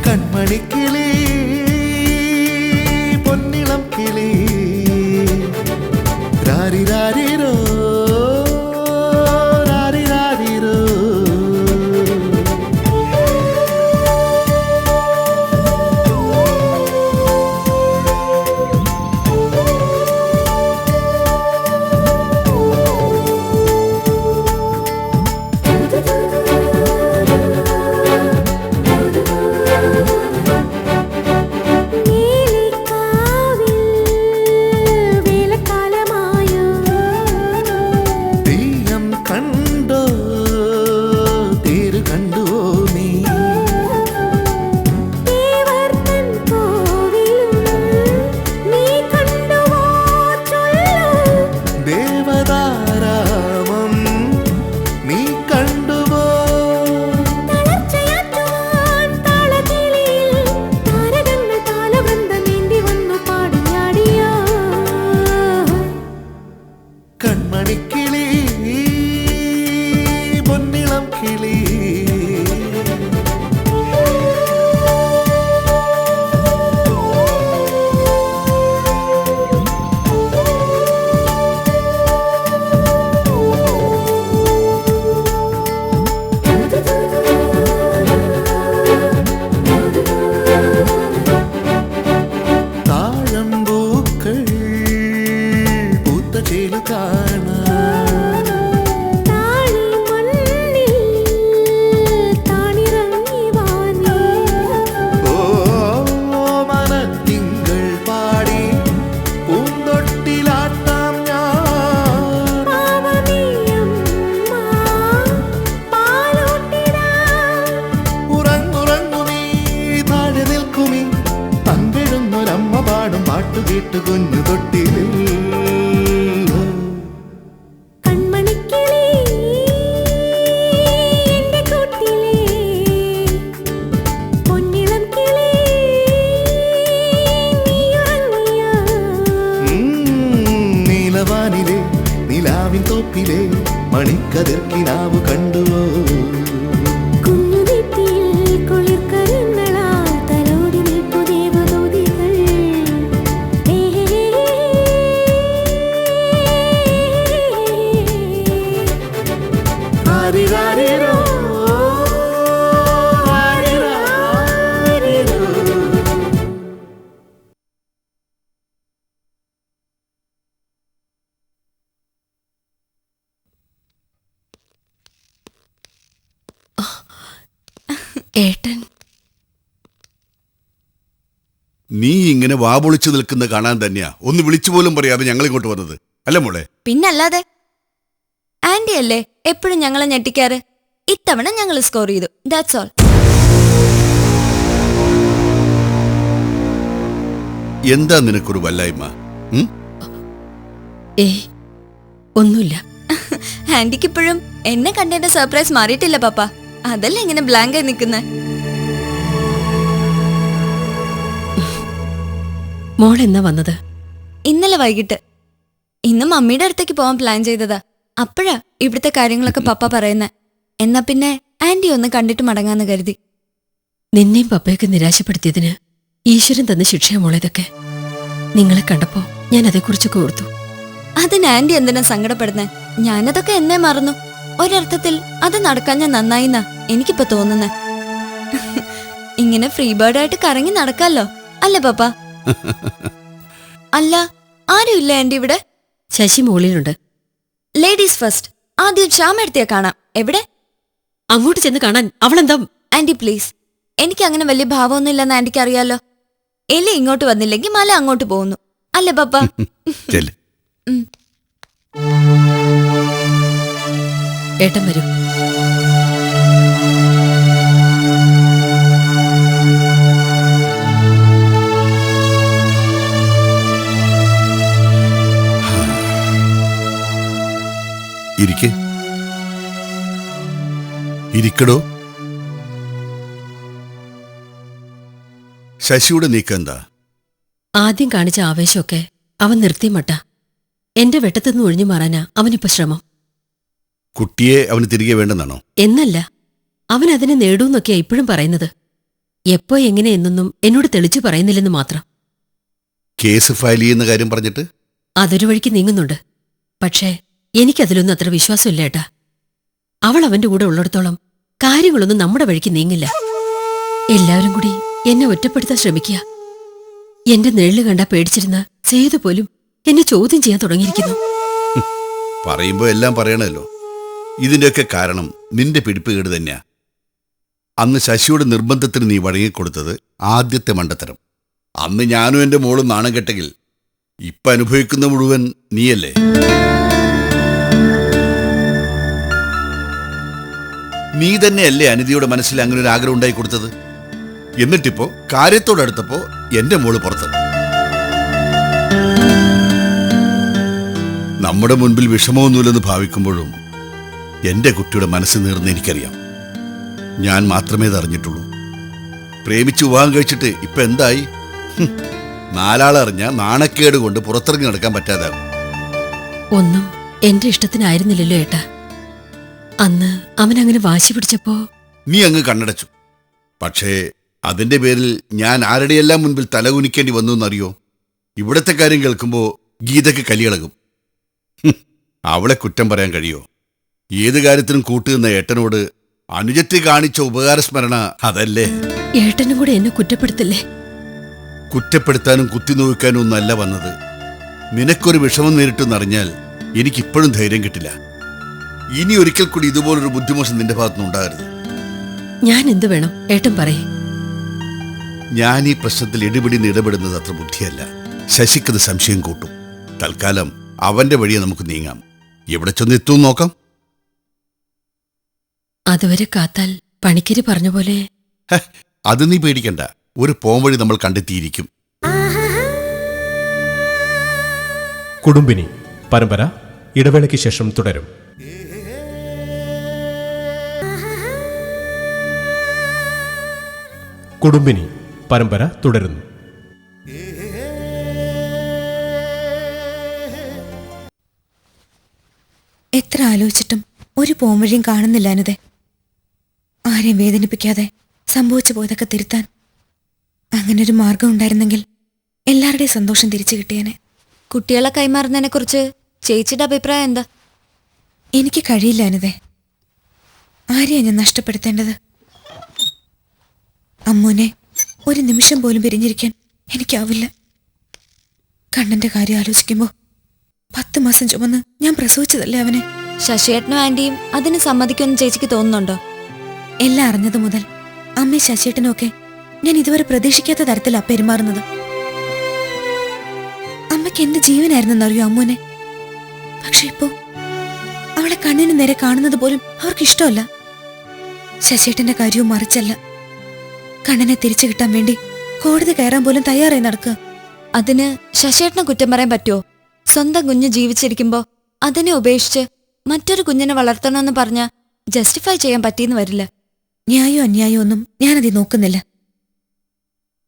കൺമണിക്കിളി പൊന്നിളം കിളി രാരിരാരിരോ രാരിരാരിരോ കൺമണിക്കിളി പൊന്നിളം കിളി താഴമ്പൂക്കൾ പൂത്ത ചേലു കാണാ പാട്ടു കേട്ടു കുഞ്ഞു തൊട്ടിൽ നീലവാനിലെ നിലാവിൻ തോപ്പിലെ മണിക്കതിർക്കിനാവ് കണ്ടുവോ ഏട്ടൻ, നീ ഇങ്ങനെ വാപൊളിച്ചു നിൽക്കുന്ന കാണാൻ തന്നെയാ ഒന്ന് വിളിച്ചു പോലും പറയാതെ ഞങ്ങൾ ഇങ്ങോട്ട് വന്നത്, അല്ല മോളെ? പിന്നല്ലാതെ. ആന്റി അല്ലേ എപ്പോഴും ഞങ്ങളെ ഞെട്ടിക്കാറ്. ഇത്തവണ ഞങ്ങൾ സ്കോർ ചെയ്തു, ദാറ്റ്സ് ഓൾ. എന്താ നിനക്കൊരു വല്ലായ്മ? ഒന്നുമില്ല. ആന്റിക്ക് ഇപ്പോഴും എന്നെ കണ്ടതിന്റെ സർപ്രൈസ് മാറിയിട്ടില്ല പപ്പ. അതല്ലേ ഇങ്ങനെ ബ്ലാങ്ക് ആയി നിൽക്കുന്നെ. മോൾ എന്നാ വന്നത്? ഇന്നലെ വൈകിട്ട്. ഇന്ന് മമ്മിയുടെ അടുത്തേക്ക് പോവാൻ പ്ലാൻ ചെയ്തതാ. അപ്പോഴാ ഇവിടുത്തെ കാര്യങ്ങളൊക്കെ പപ്പ പറയുന്നേ. എന്നാ പിന്നെ ആന്റി ഒന്ന് കണ്ടിട്ട് മടങ്ങാന്ന് കരുതി. നിന്നെയും പപ്പയൊക്കെ നിരാശപ്പെടുത്തിയതിന് ഈശ്വരൻ തന്ന ശിക്ഷയാ മോളേതൊക്കെ. നിങ്ങളെ കണ്ടപ്പോ ഞാൻ അതേക്കുറിച്ചൊക്കെ ഓർത്തു. അതിന് ആന്റി എന്തിനാ സങ്കടപ്പെടുന്നേ? ഞാനതൊക്കെ എന്നെ മറന്നു. ഒരർത്ഥത്തിൽ അത് നടക്കാൻ ഞാൻ നന്നായിന്നാ എനിക്കിപ്പോ തോന്നുന്നേ. ഇങ്ങനെ ഫ്രീ ബേർഡ് ആയിട്ട് കറങ്ങി നടക്കാലോ, അല്ലേ പപ്പ? അല്ല, ആരും ഇല്ല ആന്റി ഇവിടെ? ശശി മോളിലുണ്ട്. Ladies first. ആദ്യം ശ്യാമെടുത്തിയാ കാണാം. എവിടെ? അങ്ങോട്ട് ചെന്ന് കാണാൻ അവളെന്താ? ആന്റി പ്ലീസ്, എനിക്ക് അങ്ങനെ വലിയ ഭാവമൊന്നും ഇല്ലെന്ന് ആന്റിക്ക് അറിയാലോ. എലി ഇങ്ങോട്ട് വന്നില്ലെങ്കിൽ മല അങ്ങോട്ട് പോകുന്നു, അല്ലേ പപ്പ? ഏട്ടൻ വരൂ. ഇരിക്കടോ. ശശിയുടെ നീക്കെന്താ? ആദ്യം കാണിച്ച ആവേശമൊക്കെ അവൻ നിർത്തി മട്ട. എന്റെ വെട്ടത്തുനിന്ന് ഒഴിഞ്ഞു മാറാനാ അവനിപ്പോ ശ്രമം. കുട്ടിയെ അവന് തിരികെ വേണ്ടെന്നാണോ? എന്നല്ല, അവൻ അതിനെ നേടൂന്നൊക്കെയാ ഇപ്പോഴും പറയുന്നത്. എപ്പോ എങ്ങനെ എന്നൊന്നും എന്നോട് തെളിച്ചു പറയുന്നില്ലെന്ന് മാത്രം. കേസ് ഫയൽ ചെയ്യുന്ന കാര്യം പറഞ്ഞിട്ട് അതൊരു വഴിക്ക് നീങ്ങുന്നുണ്ട്. പക്ഷേ എനിക്കതിലൊന്നും അത്ര വിശ്വാസമില്ല ഏട്ടാ. അവൾ അവന്റെ കൂടെ ഉള്ളിടത്തോളം കാര്യങ്ങളൊന്നും നമ്മുടെ വഴിക്ക് നീങ്ങില്ല. എല്ലാവരും കൂടി എന്നെ ഒറ്റപ്പെടുത്താൻ ശ്രമിക്കുക. എന്റെ നിഴല് കണ്ടാ പേടിച്ചിരുന്ന സേതു പോലും എന്നെ ചോദ്യം ചെയ്യാൻ തുടങ്ങിയിരിക്കുന്നു. പറയുമ്പോ എല്ലാം പറയണല്ലോ. ഇതിന്റെയൊക്കെ കാരണം നിന്റെ പിടിപ്പുകേട് തന്നെയാ. അന്ന് ശശിയുടെ നിർബന്ധത്തിന് നീ വഴങ്ങിക്കൊടുത്തത് ആദ്യത്തെ മണ്ടത്തരം. അന്ന് ഞാനും എന്റെ മോളും നാണം കെട്ടെങ്കിൽ ഇപ്പൊ അനുഭവിക്കുന്ന മുഴുവൻ നീയല്ലേ? നീ തന്നെയല്ലേ അനിതയുടെ മനസ്സിൽ അങ്ങനെ ഒരു ആഗ്രഹം ഉണ്ടായി കൊടുത്തത്? എന്നിട്ടിപ്പോ കാര്യത്തോടടുത്തപ്പോ എന്റെ മോള് പുറത്ത്. നമ്മുടെ മുൻപിൽ വിഷമമൊന്നുമില്ലെന്ന് ഭാവിക്കുമ്പോഴും എന്റെ കുട്ടിയുടെ മനസ്സ് നീർന്ന് എനിക്കറിയാം. ഞാൻ മാത്രമേ ഇത് അറിഞ്ഞിട്ടുള്ളൂ. പ്രേമിച്ച് വിവാഹം കഴിച്ചിട്ട് ഇപ്പൊ എന്തായി? നാലാളറിഞ്ഞ നാണക്കേട് കൊണ്ട് പുറത്തിറങ്ങി നടക്കാൻ പറ്റാതാകും. ഒന്നും എന്റെ ഇഷ്ടത്തിനായിരുന്നില്ലല്ലോ ഏട്ടാ. അന്ന് അവനങ്ങനെ വാശി പിടിച്ചപ്പോ നീ അങ്ങ് കണ്ണടച്ചു. പക്ഷേ അതിന്റെ പേരിൽ ഞാൻ ആരുടെയെല്ലാം മുൻപിൽ തലകുനിക്കേണ്ടി വന്നു എന്നറിയോ? ഇവിടത്തെ കാര്യം കേൾക്കുമ്പോ ഗീതയ്ക്ക് കലിയിളകും. അവളെ കുറ്റം പറയാൻ കഴിയോ? ഏത് കാര്യത്തിനും കൂട്ടുനിന്ന ഏട്ടനോട് അനുജത്തി കാണിച്ച ഉപകാരസ്മരണ അതല്ലേ? ഏട്ടനും കൂടെ എന്നെ കുറ്റപ്പെടുത്തല്ലേ. കുറ്റപ്പെടുത്താനും കുത്തിനോക്കാനും ഒന്നല്ല വന്നത്. നിനക്കൊരു വിഷമം നേരിട്ടെന്നറിഞ്ഞാൽ എനിക്കിപ്പോഴും ധൈര്യം കിട്ടില്ല. ഇനി ഒരിക്കൽ കൂടി ഇതുപോലൊരു ബുദ്ധിമോശം നിന്റെ ഭാഗത്തുനിന്ന് ഉണ്ടാകരുത്. ഞാൻ എന്ത് വേണം ഏട്ടൻ പറയേ. ഞാൻ ഈ പ്രശ്നത്തിൽ ഇടപെടുന്ന ഇടപെടുന്നത് അത്ര ബുദ്ധിയല്ല. ശശിക്കത് സംശയം കൂട്ടും. തൽക്കാലം അവന്റെ വഴിയെ നമുക്ക് നീങ്ങാം. എവിടെ ചെന്നെത്തും നോക്കാം. അതുവരെ കാത്താൽ പണിക്കര് പറഞ്ഞ പോലെ. അത് നീ പേടിക്കണ്ട. ഒരു പോംവഴി നമ്മൾ കണ്ടെത്തിയിരിക്കും. കുടുംബിനി പരമ്പര ഇടവേളയ്ക്ക് ശേഷം തുടരും. കുടുംബിനി പരമ്പര തുടരുന്നു. എത്ര ആലോചിച്ചിട്ടും ഒരു പോംവഴിയും കാണുന്നില്ല അനുദേ. ആരെയും വേദനിപ്പിക്കാതെ സംഭവിച്ചു പോയതൊക്കെ തിരുത്താൻ അങ്ങനൊരു മാർഗം ഉണ്ടായിരുന്നെങ്കിൽ എല്ലാവരുടെയും സന്തോഷം തിരിച്ചു കിട്ടിയേനെ. കുട്ടികളെ കൈമാറുന്നതിനെ കുറിച്ച് ചേച്ചിയുടെ അഭിപ്രായം എന്താ? എനിക്ക് കഴിയില്ല അനുദേ. ആരെയാ ഞാൻ നഷ്ടപ്പെടുത്തേണ്ടത്? അമ്മൂനെ ഒരു നിമിഷം പോലും പിരിഞ്ഞിരിക്കാൻ എനിക്കാവില്ല. കണ്ണന്റെ കാര്യം ആലോചിക്കുമ്പോ 10 മാസം ചുമന്ന് ഞാൻ പ്രസവിച്ചതല്ലേ അവനെ. ശശിയേട്ടനും ആന്റിയും അതിന് സമ്മതിക്കുമെന്ന് ചേച്ചിക്ക് തോന്നുന്നുണ്ടോ? എല്ലാം അറിഞ്ഞതു മുതൽ അമ്മയും ശശിയേട്ടനും ഒക്കെ ഞാൻ ഇതുവരെ പ്രതീക്ഷിക്കാത്ത തരത്തിലാ പെരുമാറുന്നത്. അമ്മയ്ക്ക് എന്ത് ജീവനായിരുന്നെന്നറിയോ അമ്മൂനെ. പക്ഷെ ഇപ്പോ അവളെ കണ്ണിന് നേരെ കാണുന്നത് പോലും അവർക്ക് ഇഷ്ടമല്ല. ശശിയേട്ടന്റെ കാര്യവും മറിച്ചല്ല. കണ്ണനെ തിരിച്ചു കിട്ടാൻ വേണ്ടി കോടതി കയറാൻ പോലും തയ്യാറായി നടക്കുക. അതിന് ശശിയേട്ടനെ കുറ്റം പറയാൻ പറ്റുമോ? സ്വന്തം കുഞ്ഞ് ജീവിച്ചിരിക്കുമ്പോ അതിനെ ഉപേക്ഷിച്ച് മറ്റൊരു കുഞ്ഞിനെ വളർത്തണമെന്ന് പറഞ്ഞ ജസ്റ്റിഫൈ ചെയ്യാൻ പറ്റിയെന്ന് വരില്ല. ന്യായോ അന്യായോ ഒന്നും ഞാനതി നോക്കുന്നില്ല.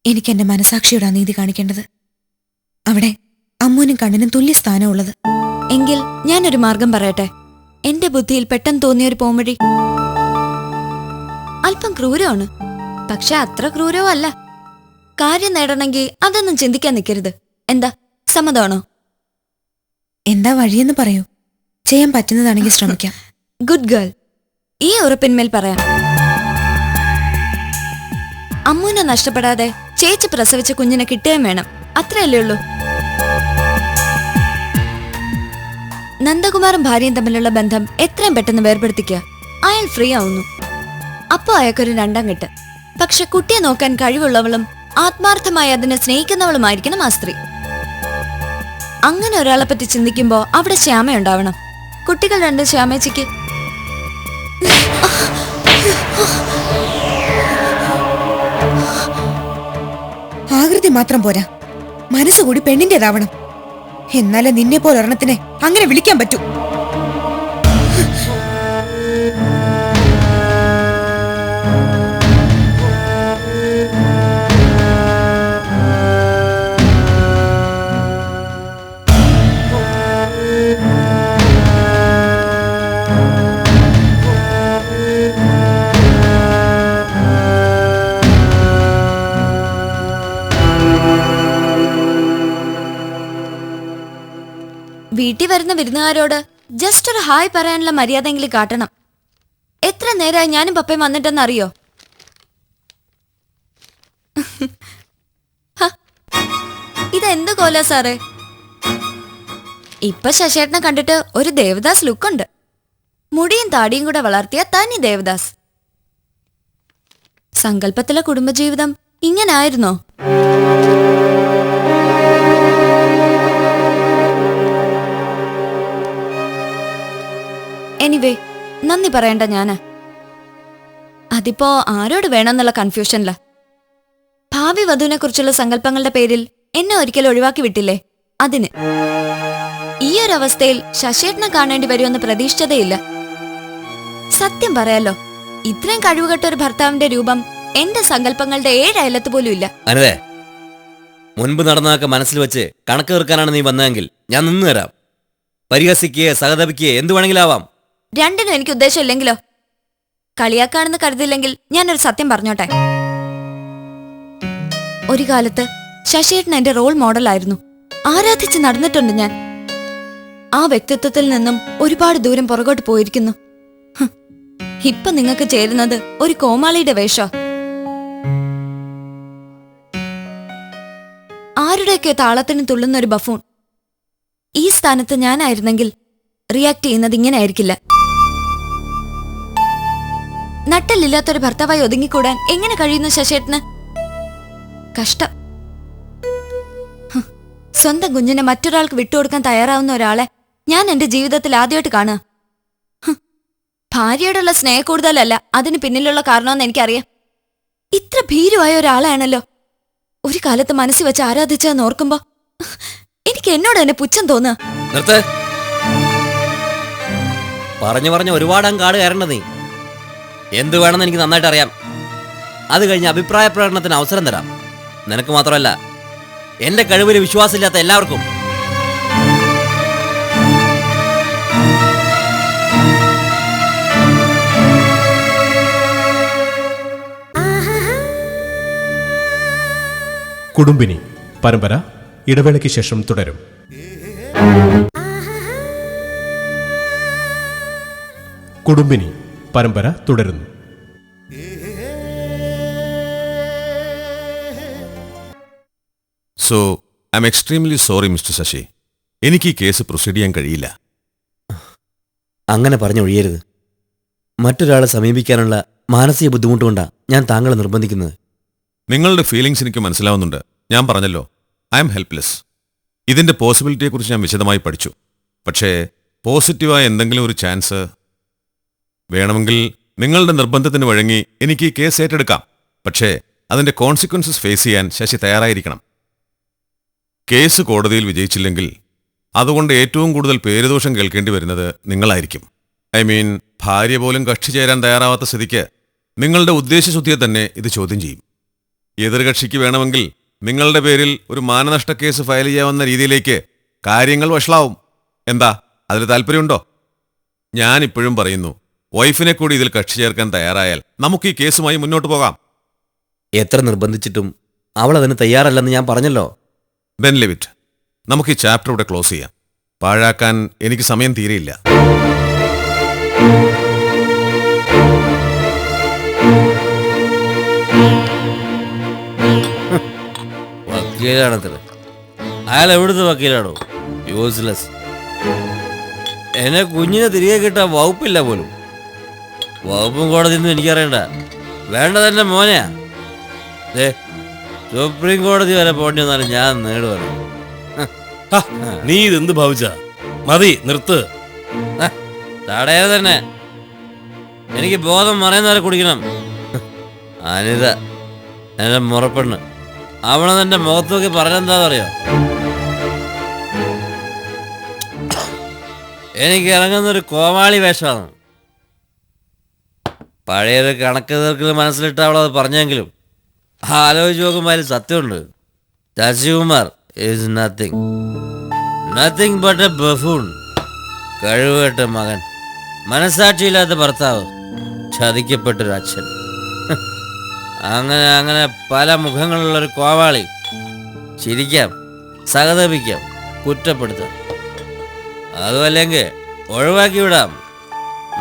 എനിക്ക് എന്റെ മനസാക്ഷിയോടാ നീതി കാണിക്കേണ്ടത്. അവിടെ അമ്മൂനും കണ്ണിനും തുല്യ സ്ഥാനമുള്ളത്. എങ്കിൽ ഞാനൊരു മാർഗം പറയട്ടെ. എന്റെ ബുദ്ധിയിൽ പെട്ടെന്ന് തോന്നിയൊരു പോംവഴി. അല്പം ക്രൂരമാണ്, പക്ഷെ അത്ര ക്രൂരവും അല്ല. കാര്യം നേടണമെങ്കിൽ അതൊന്നും ചിന്തിക്കാൻ നിൽക്കരുത്. എന്താ, സമ്മതമാണോ? എന്താ വഴിയെന്ന് പറയൂ. ചെയ്യാൻ പറ്റുന്നതാണെങ്കിൽ ശ്രമിക്കാം. Good girl. ഈ ഉറപ്പിന്മേൽ പറയാം. അമ്മൂനെ നഷ്ടപ്പെടാതെ ചേച്ചി പ്രസവിച്ച കുഞ്ഞിനെ കിട്ടുകയും വേണം. അത്രയല്ലേ ഉള്ളൂ. നന്ദകുമാറും ഭാര്യയും തമ്മിലുള്ള ബന്ധം എത്രയും പെട്ടെന്ന് വേർപെടുത്തിക്കുക. അയാൾ ഫ്രീ ആവുന്നു. അപ്പോ അയാൾക്കൊരു 2ാം കെട്ട്. പക്ഷെ കുട്ടിയെ നോക്കാൻ കഴിവുള്ളവളും ആത്മാർത്ഥമായി അതിനെ സ്നേഹിക്കുന്നവളുമായിരിക്കണം ആ സ്ത്രീ. അങ്ങനെ ഒരാളെ പറ്റി ചിന്തിക്കുമ്പോ അവിടെ ശ്യാമയുണ്ടാവണം. കുട്ടികൾ 2 ശ്യാമേച്ചിക്ക്. ആകൃതി മാത്രം പോരാ, മനസ്സുകൂടി പെണ്ണിന്റേതാവണം. എന്നാലേ നിന്നെ പോലെ ഒരെണ്ണത്തിനെ അങ്ങനെ വിളിക്കാൻ പറ്റൂ. വീട്ടിൽ വരുന്ന വിരുന്നുകാരോട് ജസ്റ്റ് ഒരു ഹായ് പറയാനുള്ള മര്യാദയെങ്കിലും കാട്ടണം. എത്ര നേരമായി ഞാനും പപ്പയും വന്നിട്ടെന്നറിയോ? ഇതെന്ത് കോലാ സാറേ? ഇപ്പൊ ശശേട്ടനെ കണ്ടിട്ട് ഒരു ദേവദാസ് ലുക്കുണ്ട്. മുടിയും താടിയും കൂടെ വളർത്തിയ തനി ദേവദാസ്. സങ്കല്പത്തിലെ കുടുംബജീവിതം ഇങ്ങനായിരുന്നോ? എനിവേ, നന്ദി പറയണ്ട ഞാന്. അതിപ്പോ ആരോട് വേണമെന്നുള്ള കൺഫ്യൂഷനില്ല. ഭാവി വധുവിനെ കുറിച്ചുള്ള സങ്കല്പങ്ങളുടെ പേരിൽ എന്നെ ഒരിക്കലും ഒഴിവാക്കി വിട്ടില്ലേ, അതിന്. ഈ ഒരു അവസ്ഥയിൽ ശശേട്ടനെ കാണേണ്ടി വരുമെന്ന് പ്രതീക്ഷിച്ചതേയില്ല. സത്യം പറയാലോ, ഇത്രയും കഴിവുകെട്ട ഒരു ഭർത്താവിന്റെ രൂപം എന്റെ സങ്കല്പങ്ങളുടെ 7 അയലത്ത് പോലും ഇല്ല. അനേ, മുൻപ് നടന്നതൊക്കെ മനസ്സിൽ വെച്ച് കണക്ക് തീർക്കാനാണ് നീ വന്നതെങ്കിൽ ഞാൻ നിന്നു തരാം. പരിഹസിക്കുകയോ സഹതപിക്കുകയോ എന്തു വേണമെങ്കിലും ആവാം. രണ്ടിനും എനിക്ക് ഉദ്ദേശമില്ലെങ്കിലോ? കളിയാക്കാണെന്ന് കരുതില്ലെങ്കിൽ ഞാനൊരു സത്യം പറഞ്ഞോട്ടെ. ഒരു കാലത്ത് ശശിയേട്ടൻ എന്റെ റോൾ മോഡലായിരുന്നു. ആരാധിച്ച് നടന്നിട്ടുണ്ട് ഞാൻ. ആ വ്യക്തിത്വത്തിൽ നിന്നും ഒരുപാട് ദൂരം പുറകോട്ട് പോയിരിക്കുന്നു. ഇപ്പൊ നിങ്ങൾക്ക് ചേരുന്നത് ഒരു കോമാളിയുടെ വേഷോ? ആരുടെയൊക്കെ താളത്തിന് തുള്ളുന്ന ഒരു ബഫൂൺ. ഈ സ്ഥാനത്ത് ഞാനായിരുന്നെങ്കിൽ റിയാക്ട് ചെയ്യുന്നത് ഇങ്ങനെ ആയിരിക്കില്ല. നട്ടലില്ലാത്തൊരു ഭർത്താവായി ഒതുങ്ങിക്കൂടാൻ എങ്ങനെ കഴിയുന്നു ശശേട്ടന്? കഷ്ടം. സ്വന്തം കുഞ്ഞിനെ മറ്റൊരാൾക്ക് വിട്ടുകൊടുക്കാൻ തയ്യാറാവുന്ന ഒരാളെ ഞാൻ എന്റെ ജീവിതത്തിൽ ആദ്യമായിട്ട് കാണുക. ഭാര്യയോടുള്ള സ്നേഹക്കൂടുതലല്ല അതിന് പിന്നിലുള്ള കാരണമെന്ന് എനിക്കറിയാം. ഇത്ര ഭീരുവായ ഒരാളാണല്ലോ ഒരു കാലത്ത് മനസ്സിൽ വെച്ച് ആരാധിച്ചതെന്ന് ഓർക്കുമ്പോ എനിക്ക് എന്നോട് തന്നെ പുച്ഛം തോന്നുക. നിർത്ത്. പറഞ്ഞു ഒരുപാട് കാട് കയറേണ്ട നീ. എന്ത് വേണമെന്ന് എനിക്ക് നന്നായിട്ട് അറിയാം. അത് കഴിഞ്ഞ് അഭിപ്രായ പ്രകടനത്തിന് അവസരം തരാം. നിനക്ക് മാത്രമല്ല, എന്റെ കഴിവിൽ വിശ്വാസമില്ലാത്ത എല്ലാവർക്കും. കുടുംബിനി പരമ്പര ഇടവേളയ്ക്ക് ശേഷം തുടരും. കുടുംബിനി പരമ്പര തുടരുന്നു. So I am extremely sorry mister Shashi. എനിക്ക് ഈ കേസ് പ്രൊസീഡ് ചെയ്യാൻ കഴിയില്ല. അങ്ങനെ പറഞ്ഞൊഴിയരുത്. മറ്റൊരാളെ സമീപിക്കാനുള്ള മാനസിക ബുദ്ധിമുട്ടുകൊണ്ടാണ് ഞാൻ താങ്കളെ നിർബന്ധിക്കുന്നത്. നിങ്ങളുടെ ഫീലിംഗ്സ് എനിക്ക് മനസ്സിലാവുന്നുണ്ട്. ഞാൻ പറഞ്ഞല്ലോ, ഐ എം ഹെൽപ്ലെസ്. ഇതിന്റെ പോസിബിലിറ്റിയെക്കുറിച്ച് ഞാൻ വിശദമായി പഠിച്ചു. പക്ഷേ പോസിറ്റീവായ എന്തെങ്കിലും ഒരു ചാൻസ് വേണമെങ്കിൽ നിങ്ങളുടെ നിർബന്ധത്തിന് വഴങ്ങി എനിക്ക് ഈ കേസ് ഏറ്റെടുക്കാം. പക്ഷേ അതിന്റെ കോൺസിക്വൻസസ് ഫേസ് ചെയ്യാൻ ശശി തയ്യാറായിരിക്കണം. കേസ് കോടതിയിൽ വിജയിച്ചില്ലെങ്കിൽ അതുകൊണ്ട് ഏറ്റവും കൂടുതൽ പേരുദോഷം കേൾക്കേണ്ടി വരുന്നത് നിങ്ങളായിരിക്കും. ഐ മീൻ, ഭാര്യ പോലും കക്ഷി ചേരാൻ തയ്യാറാവാത്ത സ്ഥിതിക്ക് നിങ്ങളുടെ ഉദ്ദേശശുദ്ധിയെ തന്നെ ഇത് ചോദ്യം ചെയ്യും. എതിർകക്ഷിക്ക് വേണമെങ്കിൽ നിങ്ങളുടെ പേരിൽ ഒരു മാനനഷ്ട കേസ് ഫയൽ ചെയ്യാവുന്ന രീതിയിലേക്ക് കാര്യങ്ങൾ വഷളാവും. എന്താ, അതിൽ താല്പര്യമുണ്ടോ? ഞാനിപ്പോഴും പറയുന്നു, വൈഫിനെ കൂടി ഇതിൽ കക്ഷി ചേർക്കാൻ തയ്യാറായാൽ നമുക്ക് ഈ കേസുമായി മുന്നോട്ട് പോകാം. എത്ര നിർബന്ധിച്ചിട്ടും അവൾ അതിന് തയ്യാറല്ലെന്ന് ഞാൻ പറഞ്ഞല്ലോ. Then live it. നമുക്ക് ഈ ചാപ്റ്റർ ഇവിടെ ക്ലോസ് ചെയ്യാം. പാഴാക്കാൻ എനിക്ക് സമയം തീരെയില്ല. വക്കീലാണത്ര. അയാൾ എവിടുത്തെ വക്കീലാണോ? യൂസ്ലെസ്. എന്നെ കുഞ്ഞിനെ തിരികെ കിട്ടാൻ വകുപ്പില്ല പോലും. വകുപ്പും കോടതിയൊന്നും എനിക്കറിയണ്ട. വേണ്ട തന്നെ മോനെയാ. സുപ്രീം കോടതി വരെ പോണ്ടി വന്നാലും ഞാൻ നേടുവാണ്. നീ ഇതെന്ത് ഭാവിച്ച? മതി, നിർത്ത്. തടയാതെ തന്നെ. എനിക്ക് ബോധം മറയുന്നവരെ കുടിക്കണം. അനിത എന്റെ മുറപ്പെണ്ണ്. അവളെ എന്റെ മുഖത്ത് നോക്കി പറഞ്ഞെന്താന്നറിയോ? എനിക്ക് ഇറങ്ങുന്നൊരു കോമാളി വേഷമാണ്. പഴയൊരു കണക്ക് തീർക്കൽ മനസ്സിലിട്ട് അവളത് പറഞ്ഞെങ്കിലും ആലോചിച്ച് നോക്കുമ്പോൾ അതിൽ സത്യമുണ്ട്. Sasikumar is nothing but a buffoon. കഴിവുകെട്ട മകൻ, മനസാക്ഷിയില്ലാത്ത ഭർത്താവ്, ചതിക്കപ്പെട്ടൊരു അച്ഛൻ. അങ്ങനെ പല മുഖങ്ങളുള്ളൊരു കോവാളി. ചിരിക്കാം, സഹതപിക്കാം, കുറ്റപ്പെടുത്താം. അതുമല്ലെങ്കിൽ ഒഴിവാക്കി വിടാം.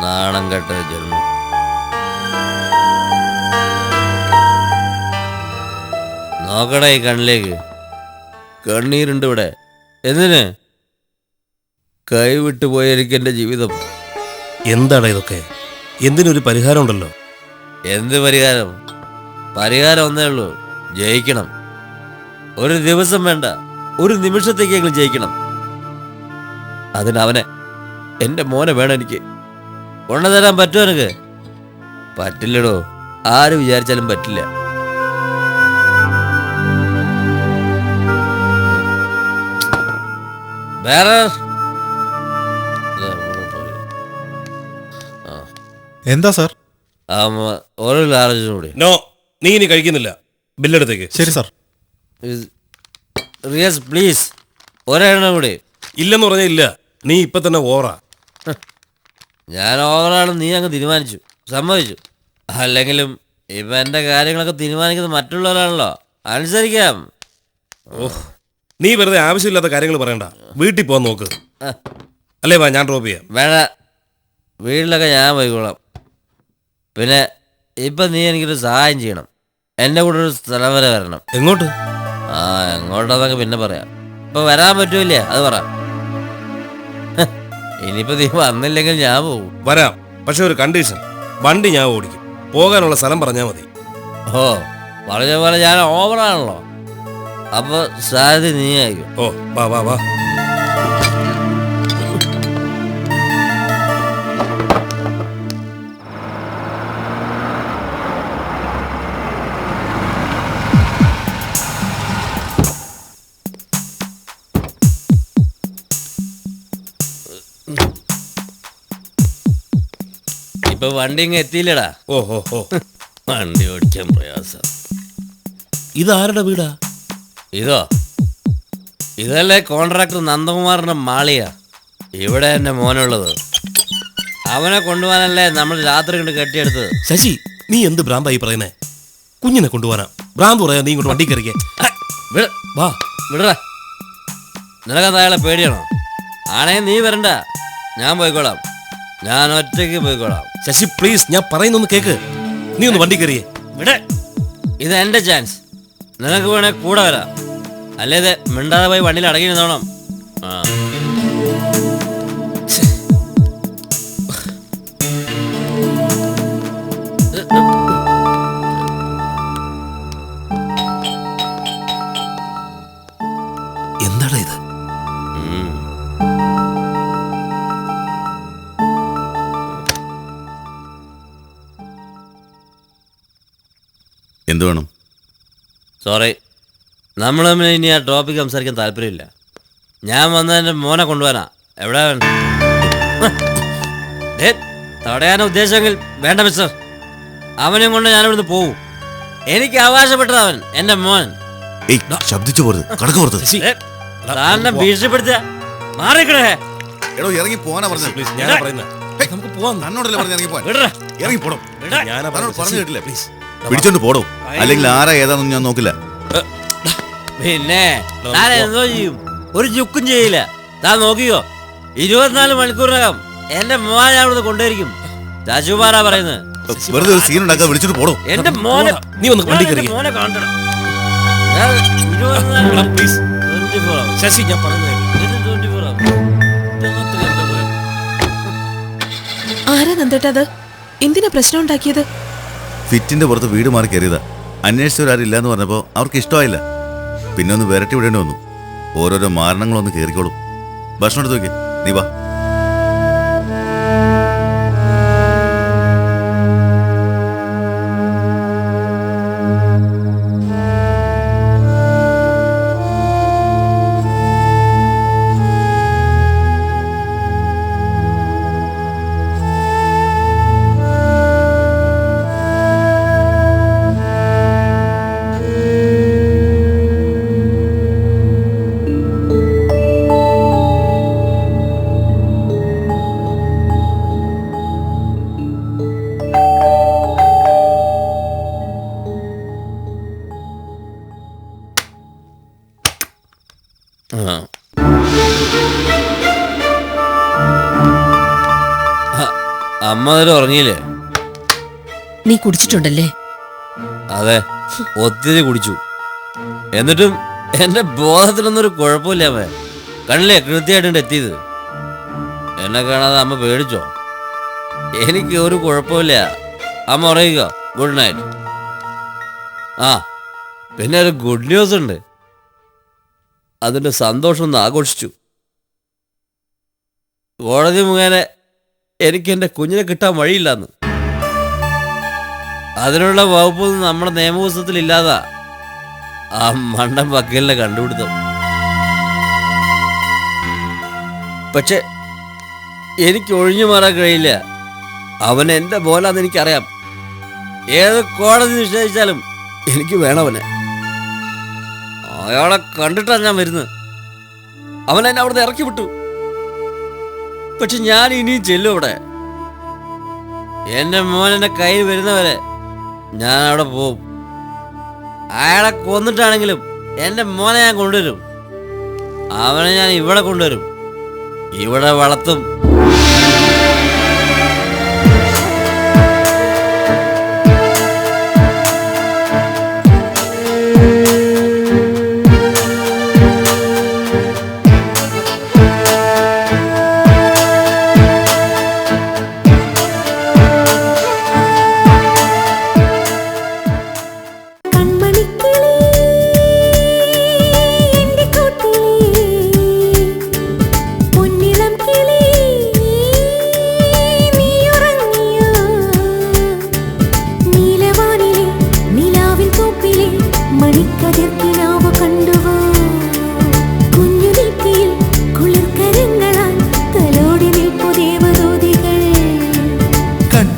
നാണം കെട്ട ജന്മം. നോക്കട ഈ കണ്ണിലേക്ക്. കണ്ണീരുണ്ട് ഇവിടെ. എന്തിന്? കൈവിട്ടു പോയിരിക്കും എൻ്റെ ജീവിതം. എന്താടാ ഇതൊക്കെ? എന്തിനൊരു പരിഹാരം ഉണ്ടല്ലോ. എന്ത് പരിഹാരം? പരിഹാരം ഒന്നേ ഉള്ളൂ, ജയിക്കണം. ഒരു ദിവസം വേണ്ട, ഒരു നിമിഷത്തേക്കെങ്കിലും ജയിക്കണം. അതിനവനെ, എൻ്റെ മോനെ വേണം എനിക്ക്. കൊണ്ടുതരാൻ പറ്റുമോ എനിക്ക്? പറ്റില്ലടോ, ആര് വിചാരിച്ചാലും പറ്റില്ല. വേറെ എന്താ സാർ? ഓരോ ലാർജും കൂടി. നോ, നീ ഇനി കഴിക്കുന്നില്ല. ബില്ലെടുത്തേക്ക്. ശരി സാർ. റിയസ് പ്ലീസ്, ഒരെണ്ണം കൂടി. ഇല്ലെന്ന് പറഞ്ഞാൽ ഇല്ല. നീ ഇപ്പൊ തന്നെ ഓറാ. ഞാൻ ഓവറാണെന്ന് നീ അങ്ങ് തീരുമാനിച്ചു, സമ്മതിച്ചു. അല്ലെങ്കിലും ഇപ്പം എൻ്റെ കാര്യങ്ങളൊക്കെ തീരുമാനിക്കുന്നത് മറ്റുള്ളവരാണല്ലോ, അനുസരിക്കാം. ഓഹ്, നീ വെറുതെ ആവശ്യമില്ലാത്ത കാര്യങ്ങൾ പറയണ്ട. വീട്ടിൽ പോകാൻ നോക്ക്. അല്ലേ വാ, ഞാൻ ഡ്രോപ്പ് ചെയ്യാം. വേണ്ട, വീട്ടിലൊക്കെ ഞാൻ പോയിക്കോളാം. പിന്നെ ഇപ്പം നീ എനിക്കൊരു സഹായം ചെയ്യണം. എൻ്റെ കൂടെ ഒരു സ്ഥലം വരെ വരണം. എങ്ങോട്ട്? എങ്ങോട്ടാന്നൊക്കെ പിന്നെ പറയാം. ഇപ്പം വരാൻ പറ്റൂല്ലേ അത് പറ. ഇനിയിപ്പോൾ നീ വന്നില്ലെങ്കിൽ ഞാൻ പോകും. വരാം, പക്ഷെ ഒരു കണ്ടീഷൻ. വണ്ടി ഞാൻ ഓടിക്കും. പോകാനുള്ള സ്ഥലം പറഞ്ഞാൽ മതി. ഓ, പറഞ്ഞ പോലെ ഞാൻ ഓവറാണല്ലോ. അപ്പോൾ സാധ്യത നീ ആയിരിക്കും. ഓ, വാ വാ വാ. ഇപ്പൊ വണ്ടി ഇങ്ങ് എത്തിയില്ലടാ. ഓ ഓ ഓ, വണ്ടി ഓടിക്കാൻ പ്രയാസം. ഇതാരുടെ വീടാ? ഇതോ? ഇതല്ലേ കോൺട്രാക്ടർ നന്ദകുമാറിന്റെ മാളിയാ. ഇവിടെ എൻ്റെ മോനുള്ളത്. അവനെ കൊണ്ടുപോകാനല്ലേ നമ്മൾ രാത്രി കൊണ്ട് കെട്ടിയെടുത്തത്. ശശി, നീ എന്ത് ഭ്രാന്തായി പറയുന്നേ? കുഞ്ഞിനെ കൊണ്ടുപോകാനാ. ഭ്രാന്ത് പറയാ നീ ഇങ്ങോട്ട് വണ്ടി കയറിക്കേ. വാ. വിടടാ. നിനക്കത് അയാളെ പേടിയാണോ? ആണേ നീ വരണ്ട, ഞാൻ പോയിക്കോളാം. ഞാൻ ഒറ്റയ്ക്ക് പോയിക്കോളാം. ശശി പ്ലീസ്, ഞാൻ പറയുന്നൊന്ന് കേക്ക്. നീ ഒന്ന് വണ്ടി കയറിയേ. വിടെ, ഇത് എൻ്റെ ചാൻസ്. നിനക്ക് വേണേ കൂടെ വരാം. അല്ലേ ഇത് മിണ്ടാതെ പോയി വണ്ടിയിൽ അടങ്ങി നിന്നോണം. എന്താടാ ഇത്? എന്തു വേണം? സോറി, നമ്മൾ തമ്മിൽ ഇനി ആ ടോപ്പിക് സംസാരിക്കാൻ താല്പര്യമില്ല. ഞാൻ വന്നതിൻ്റെ മോനെ കൊണ്ടുപോകാനാ. എവിടെ തടയാൻ ഉദ്ദേശമെങ്കിൽ വേണ്ട മിസ്റ്റർ. അവനെയും കൊണ്ട് ഞാനിവിടുന്ന് പോവും. എനിക്ക് അവകാശപ്പെട്ടത് അവൻ, എൻ്റെ മോൻ. ശബ്ദിച്ചു പോരുത്, കടക്ക് പുറത്ത്. താനെ ഭീഷണിപ്പെടുത്തുക. മാറിക്കണേ. എടോ, ഇറങ്ങി പോകാനാ പറഞ്ഞത്. പ്ലീസ്, ഞാനാ പറയുന്നത്. നമുക്ക് പോവാം. തന്നോടല്ലേ പറഞ്ഞ ഇറങ്ങി പോവാൻ. വിടടാ. ഇറങ്ങി പോടോ. ഞാനാ തന്നോട് പറഞ്ഞു പറയുന്നത്. കേട്ടില്ലേ? പ്ലീസ്. പിടിച്ചോണ്ട് പോടോ, അല്ലെങ്കിൽ ആരാ ഏതാണെന്ന് ഞാൻ നോക്കില്ല. പിന്നെ താൻ എന്തോ ചെയ്യും? ഒരു ചുക്കും ചെയ്യില്ല. താൻ നോക്കിയോ, 24 മണിക്കൂറിനകം എന്റെ മോനെ ഞാൻ ഇവിടുന്ന് കൊണ്ടുവരിക്കും. രാജകുമാരാ പറയുന്നത്. വെറുതെ ഒരു സീൻ ഉണ്ടാക്കാൻ വിളിച്ചിട്ട് പോടോ. എന്റെ മോനെ, നീ ഒന്ന് വണ്ടി കയറിയേ. മോനെ കാണണം. ഞാൻ 24 മണി- പ്ലീസ്. 24 hours. ശശി, ഞാൻ പറയുന്നത് കേൾക്ക്. ഇത് 24 hours. ഇതിനകത്ത് കണ്ട പോലെ. ആരാ നന്ദേട്ടത്? എന്തിനാ പ്രശ്നം ഉണ്ടാക്കിയത്? ഫിറ്റിന്റെ പുറത്ത് വീട് മാറി കയറിയതാ. അന്വേഷിച്ചവരാരില്ല എന്ന് പറഞ്ഞപ്പോൾ അവർക്ക് ഇഷ്ടമായില്ല. പിന്നെ ഒന്ന് വിരട്ടി വിടേണ്ടി വന്നു. ഓരോരോ മാരണങ്ങളൊന്ന് കയറിക്കോളും. ഭക്ഷണം എടുത്ത് നോക്കി, നീ വാ. അമ്മ അതിൽ ഉറങ്ങിയില്ലേ? നീ കുടിച്ചിട്ടുണ്ടല്ലേ? അതെ, ഒത്തിരി കുടിച്ചു. എന്നിട്ടും എന്റെ ബോധത്തിനൊന്നൊരു കുഴപ്പമില്ല. അമ്മ കണ്ടില്ലേ കൃത്യമായിട്ടുണ്ട് എത്തിയത്. എന്നെ കാണാതെ അമ്മ പേടിച്ചോ? എനിക്ക് ഒരു കുഴപ്പമില്ല. അമ്മ ഉറങ്ങിക്കോ. Good night. ആ പിന്നെ ഒരു ഗുഡ് ന്യൂസ് ഉണ്ട്. അതിന്റെ സന്തോഷം ഒന്ന് ആഘോഷിച്ചു. കോടതി മുഖേന എനിക്ക് എൻ്റെ കുഞ്ഞിനെ കിട്ടാൻ വഴിയില്ലെന്ന്. അതിനുള്ള വകുപ്പൊന്നും നമ്മുടെ നിയമപുസ്തകത്തിൽ ഇല്ലാതാ ആ മണ്ടൻ വക്കീലിനെ കണ്ടുപിടുത്തം. പക്ഷെ എനിക്ക് ഒഴിഞ്ഞു മാറാൻ കഴിയില്ല. അവൻ എൻ്റെ പോലാന്ന് എനിക്കറിയാം. ഏത് കോടതി നിഷേധിച്ചാലും എനിക്ക് വേണവനെ. അയാളെ കണ്ടിട്ടാണ് ഞാൻ വരുന്നത്. അവൻ എന്നെ അവിടുന്ന് ഇറക്കി വിട്ടു. പക്ഷെ ഞാൻ ഇനിയും ചെല്ലും അവിടെ. എൻ്റെ മോൻ എൻ്റെ കയ്യിൽ വരുന്നവരെ ഞാൻ അവിടെ പോവും. അയാളെ കൊന്നിട്ടാണെങ്കിലും എൻ്റെ മോനെ ഞാൻ കൊണ്ടുവരും. അവനെ ഞാൻ ഇവിടെ കൊണ്ടുവരും, ഇവിടെ വളർത്തും.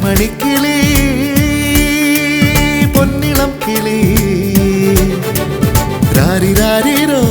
മണിക്കിളി പൊന്നിളം കിളി രാരി രാരിരോ